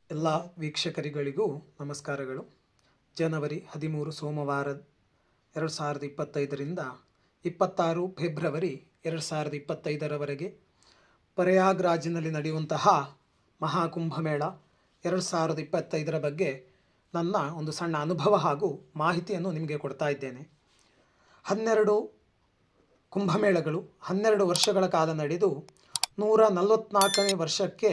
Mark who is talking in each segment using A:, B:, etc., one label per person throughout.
A: ಎಲ್ಲ ವೀಕ್ಷಕರಿಗಳಿಗೂ ನಮಸ್ಕಾರಗಳು. ಜನವರಿ 13 ಸೋಮವಾರ 2025ರಿಂದ 26 ಫೆಬ್ರವರಿ 2025ರವರೆಗೆ ಪ್ರಯಾಗ್ರಾಜ್ನಲ್ಲಿ ನಡೆಯುವಂತಹ ಮಹಾಕುಂಭಮೇಳ 2025ರ ಬಗ್ಗೆ ನನ್ನ ಒಂದು ಸಣ್ಣ ಅನುಭವ ಹಾಗೂ ಮಾಹಿತಿಯನ್ನು ನಿಮಗೆ ಕೊಡ್ತಾ ಇದ್ದೇನೆ. 12 ಕುಂಭಮೇಳಗಳು 12 ವರ್ಷಗಳ ಕಾಲ ನಡೆದು 144ನೇ ವರ್ಷಕ್ಕೆ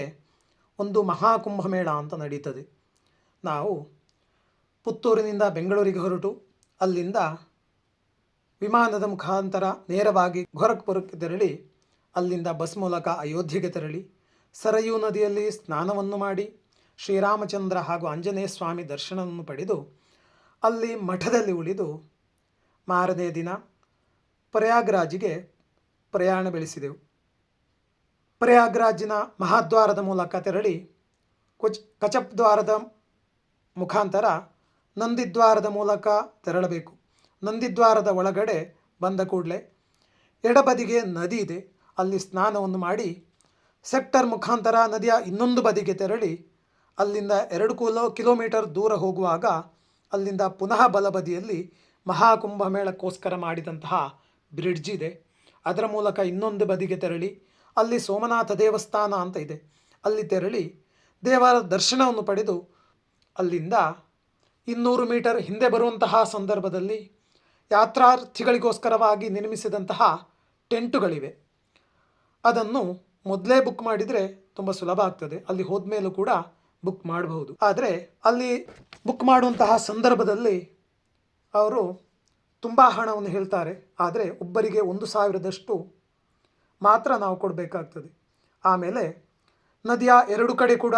A: ಒಂದು ಮಹಾಕುಂಭಮೇಳ ಅಂತ ನಡೀತದೆ. ನಾವು ಪುತ್ತೂರಿನಿಂದ ಬೆಂಗಳೂರಿಗೆ ಹೊರಟು ಅಲ್ಲಿಂದ ವಿಮಾನದ ಮುಖಾಂತರ ನೇರವಾಗಿ ಗೋರಖ್ಪುರಕ್ಕೆ ತೆರಳಿ ಅಲ್ಲಿಂದ ಬಸ್ ಮೂಲಕ ಅಯೋಧ್ಯೆಗೆ ತೆರಳಿ ಸರಯೂ ನದಿಯಲ್ಲಿ ಸ್ನಾನವನ್ನು ಮಾಡಿ ಶ್ರೀರಾಮಚಂದ್ರ ಹಾಗೂ ಆಂಜನೇಯ ಸ್ವಾಮಿ ದರ್ಶನವನ್ನು ಪಡೆದು ಅಲ್ಲಿ ಮಠದಲ್ಲಿ ಉಳಿದು ಮಾರನೇ ದಿನ ಪ್ರಯಾಗ್ರಾಜ್ಗೆ ಪ್ರಯಾಣ ಬೆಳೆಸಿದೆವು. ಪ್ರಯಾಗ್ರಾಜ್ನ ಮಹಾದ್ವಾರದ ಮೂಲಕ ತೆರಳಿ ಕಚಪ್ ದ್ವಾರದ ಮುಖಾಂತರ ನಂದಿದ್ವಾರದ ಮೂಲಕ ತೆರಳಬೇಕು. ನಂದಿದ್ವಾರದ ಒಳಗಡೆ ಬಂದ ಕೂಡಲೇ ಎಡಬದಿಗೆ ನದಿ ಇದೆ, ಅಲ್ಲಿ ಸ್ನಾನವನ್ನು ಮಾಡಿ ಸೆಕ್ಟರ್ ಮುಖಾಂತರ ನದಿಯ ಇನ್ನೊಂದು ಬದಿಗೆ ತೆರಳಿ ಅಲ್ಲಿಂದ 2 ಕಿಲೋಮೀಟರ್ ದೂರ ಹೋಗುವಾಗ ಅಲ್ಲಿಂದ ಪುನಃ ಬಲಬದಿಯಲ್ಲಿ ಮಹಾಕುಂಭಮೇಳಕ್ಕೋಸ್ಕರ ಮಾಡಿದಂತಹ ಬ್ರಿಡ್ಜ್ ಇದೆ, ಅದರ ಮೂಲಕ ಇನ್ನೊಂದು ಬದಿಗೆ ತೆರಳಿ ಅಲ್ಲಿ ಸೋಮನಾಥ ದೇವಸ್ಥಾನ ಅಂತ ಇದೆ, ಅಲ್ಲಿ ತೆರಳಿ ದೇವರ ದರ್ಶನವನ್ನು ಪಡೆದು ಅಲ್ಲಿಂದ 200 ಮೀಟರ್ ಹಿಂದೆ ಬರುವಂತಹ ಸಂದರ್ಭದಲ್ಲಿ ಯಾತ್ರಾರ್ಥಿಗಳಿಗೋಸ್ಕರವಾಗಿ ನಿರ್ಮಿಸಿದಂತಹ ಟೆಂಟುಗಳಿವೆ. ಅದನ್ನು ಮೊದಲೇ ಬುಕ್ ಮಾಡಿದರೆ ತುಂಬ ಸುಲಭ ಆಗ್ತದೆ, ಅಲ್ಲಿ ಹೋದ್ಮೇಲೂ ಕೂಡ ಬುಕ್ ಮಾಡಬಹುದು. ಆದರೆ ಅಲ್ಲಿ ಬುಕ್ ಮಾಡುವಂತಹ ಸಂದರ್ಭದಲ್ಲಿ ಅವರು ತುಂಬ ಹಣವನ್ನು ಹೇಳ್ತಾರೆ, ಆದರೆ ಒಬ್ಬರಿಗೆ 1,000ದಷ್ಟು ಮಾತ್ರ ನಾವು ಕೊಡಬೇಕಾಗ್ತದೆ. ಆಮೇಲೆ ನದಿಯ 2 ಕಡೆ ಕೂಡ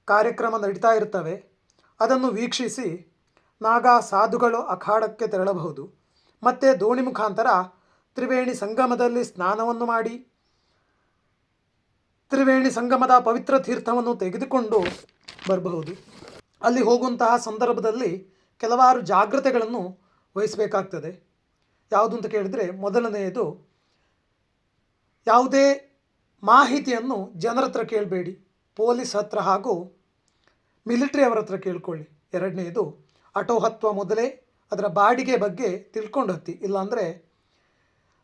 A: ಕಾರ್ಯಕ್ರಮ ನಡೀತಾ ಇರ್ತವೆ, ಅದನ್ನು ವೀಕ್ಷಿಸಿ ನಾಗಾ ಸಾಧುಗಳು ಅಖಾಡಕ್ಕೆ ತೆರಳಬಹುದು. ಮತ್ತು ದೋಣಿ ಮುಖಾಂತರ ತ್ರಿವೇಣಿ ಸಂಗಮದಲ್ಲಿ ಸ್ನಾನವನ್ನು ಮಾಡಿ ತ್ರಿವೇಣಿ ಸಂಗಮದ ಪವಿತ್ರ ತೀರ್ಥವನ್ನು ತೆಗೆದುಕೊಂಡು ಬರಬಹುದು. ಅಲ್ಲಿ ಹೋಗುವಂತಹ ಸಂದರ್ಭದಲ್ಲಿ ಕೆಲವಾರು ಜಾಗ್ರತೆಗಳನ್ನು ವಹಿಸಬೇಕಾಗ್ತದೆ. ಯಾವುದು ಅಂತ ಕೇಳಿದರೆ, ಮೊದಲನೆಯದು, ಯಾವುದೇ ಮಾಹಿತಿಯನ್ನು ಜನರ ಹತ್ರ ಕೇಳಬೇಡಿ, ಪೊಲೀಸ್ ಹತ್ರ ಹಾಗೂ ಮಿಲಿಟ್ರಿ ಅವರ ಹತ್ರ ಕೇಳ್ಕೊಳ್ಳಿ. ಎರಡನೆಯದು, ಆಟೋ ಹತ್ತುವ ಮೊದಲೇ ಅದರ ಬಾಡಿಗೆ ಬಗ್ಗೆ ತಿಳ್ಕೊಂಡು ಹತ್ತಿ, ಇಲ್ಲಾಂದರೆ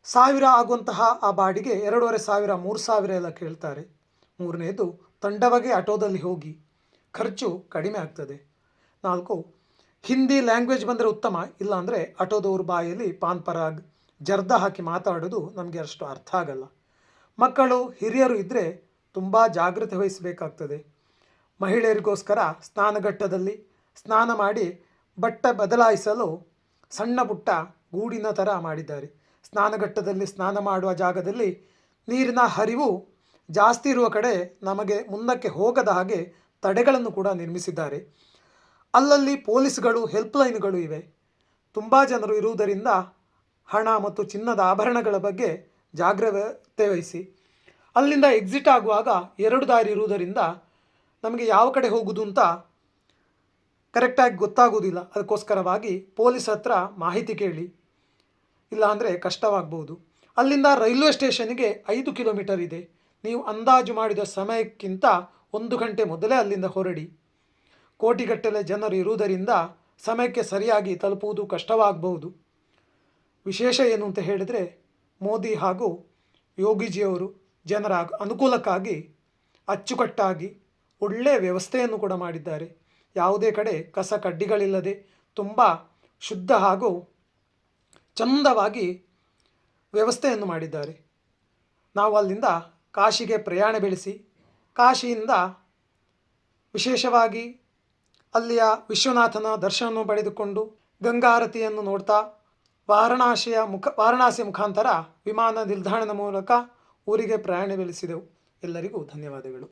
A: 1000 ಆಗುವಂತಹ ಆ ಬಾಡಿಗೆ 2,500 3,000 ಎಲ್ಲ ಕೇಳ್ತಾರೆ. ಮೂರನೆಯದು, ತಂಡವಾಗಿ ಆಟೋದಲ್ಲಿ ಹೋಗಿ, ಖರ್ಚು ಕಡಿಮೆ ಆಗ್ತದೆ. 4, ಹಿಂದಿ ಲ್ಯಾಂಗ್ವೇಜ್ ಬಂದರೆ ಉತ್ತಮ, ಇಲ್ಲಾಂದರೆ ಆಟೋದವ್ರ ಬಾಯಲ್ಲಿ ಪಾನ್ ಪರಾಗ್ ಜರ್ದ ಹಾಕಿ ಮಾತಾಡೋದು ನಮಗೆ ಅಷ್ಟು ಅರ್ಥ ಆಗಲ್ಲ. ಮಕ್ಕಳು ಹಿರಿಯರು ಇದ್ದರೆ ತುಂಬ ಜಾಗ್ರತೆ ವಹಿಸಬೇಕಾಗ್ತದೆ. ಮಹಿಳೆಯರಿಗೋಸ್ಕರ ಸ್ನಾನಘಟ್ಟದಲ್ಲಿ ಸ್ನಾನ ಮಾಡಿ ಬಟ್ಟೆ ಬದಲಾಯಿಸಲು ಸಣ್ಣ ಪುಟ್ಟ ಗೂಡಿನ ಥರ ಮಾಡಿದ್ದಾರೆ. ಸ್ನಾನಘಟ್ಟದಲ್ಲಿ ಸ್ನಾನ ಮಾಡುವ ಜಾಗದಲ್ಲಿ ನೀರಿನ ಹರಿವು ಜಾಸ್ತಿ ಇರುವ ಕಡೆ ನಮಗೆ ಮುಂದಕ್ಕೆ ಹೋಗದ ಹಾಗೆ ತಡೆಗಳನ್ನು ಕೂಡ ನಿರ್ಮಿಸಿದ್ದಾರೆ. ಅಲ್ಲಲ್ಲಿ ಪೊಲೀಸ್ಗಳು ಹೆಲ್ಪ್ಲೈನ್ಗಳು ಇವೆ. ತುಂಬ ಜನರು ಇರುವುದರಿಂದ ಹಣ ಮತ್ತು ಚಿನ್ನದ ಆಭರಣಗಳ ಬಗ್ಗೆ ಜಾಗ್ರತೆ ವಹಿಸಿ. ಅಲ್ಲಿಂದ ಎಕ್ಸಿಟ್ ಆಗುವಾಗ 2 ದಾರಿ ಇರುವುದರಿಂದ ನಮಗೆ ಯಾವ ಕಡೆ ಹೋಗುವುದು ಅಂತ ಕರೆಕ್ಟಾಗಿ ಗೊತ್ತಾಗುವುದಿಲ್ಲ. ಅದಕ್ಕೋಸ್ಕರವಾಗಿ ಪೊಲೀಸ್ ಹತ್ರ ಮಾಹಿತಿ ಕೇಳಿ, ಇಲ್ಲಾಂದರೆ ಕಷ್ಟವಾಗ್ಬೋದು. ಅಲ್ಲಿಂದ ರೈಲ್ವೆ ಸ್ಟೇಷನ್ಗೆ 5 ಕಿಲೋಮೀಟರ್ ಇದೆ. ನೀವು ಅಂದಾಜು ಮಾಡಿದ ಸಮಯಕ್ಕಿಂತ 1 ಗಂಟೆ ಮೊದಲೇ ಅಲ್ಲಿಂದ ಹೊರಡಿ. ಕೋಟಿಗಟ್ಟಲೆ ಜನರು ಇರುವುದರಿಂದ ಸಮಯಕ್ಕೆ ಸರಿಯಾಗಿ ತಲುಪುವುದು ಕಷ್ಟವಾಗಬಹುದು. ವಿಶೇಷ ಏನು ಅಂತ ಹೇಳಿದರೆ, ಮೋದಿ ಹಾಗೂ ಯೋಗಿಜಿಯವರು ಜನರ ಅನುಕೂಲಕ್ಕಾಗಿ ಅಚ್ಚುಕಟ್ಟಾಗಿ ಒಳ್ಳೆಯ ವ್ಯವಸ್ಥೆಯನ್ನು ಕೂಡ ಮಾಡಿದ್ದಾರೆ. ಯಾವುದೇ ಕಡೆ ಕಸ ಕಡ್ಡಿಗಳಿಲ್ಲದೆ ತುಂಬ ಶುದ್ಧ ಹಾಗೂ ಚಂದವಾಗಿ ವ್ಯವಸ್ಥೆಯನ್ನು ಮಾಡಿದ್ದಾರೆ. ನಾವು ಅಲ್ಲಿಂದ ಕಾಶಿಗೆ ಪ್ರಯಾಣ ಬೆಳೆಸಿ ಕಾಶಿಯಿಂದ ವಿಶೇಷವಾಗಿ ಅಲ್ಲಿಯ ವಿಶ್ವನಾಥನ ದರ್ಶನವನ್ನು ಪಡೆದುಕೊಂಡು ಗಂಗಾರತಿಯನ್ನು ನೋಡ್ತಾ ವಾರಣಾಸಿ ಮುಖಾಂತರ ವಿಮಾನ ನಿಲ್ದಾಣದ ಮೂಲಕ ಊರಿಗೆ ಪ್ರಯಾಣ ಬೆಳೆಸಿದೆವು. ಎಲ್ಲರಿಗೂ ಧನ್ಯವಾದಗಳು.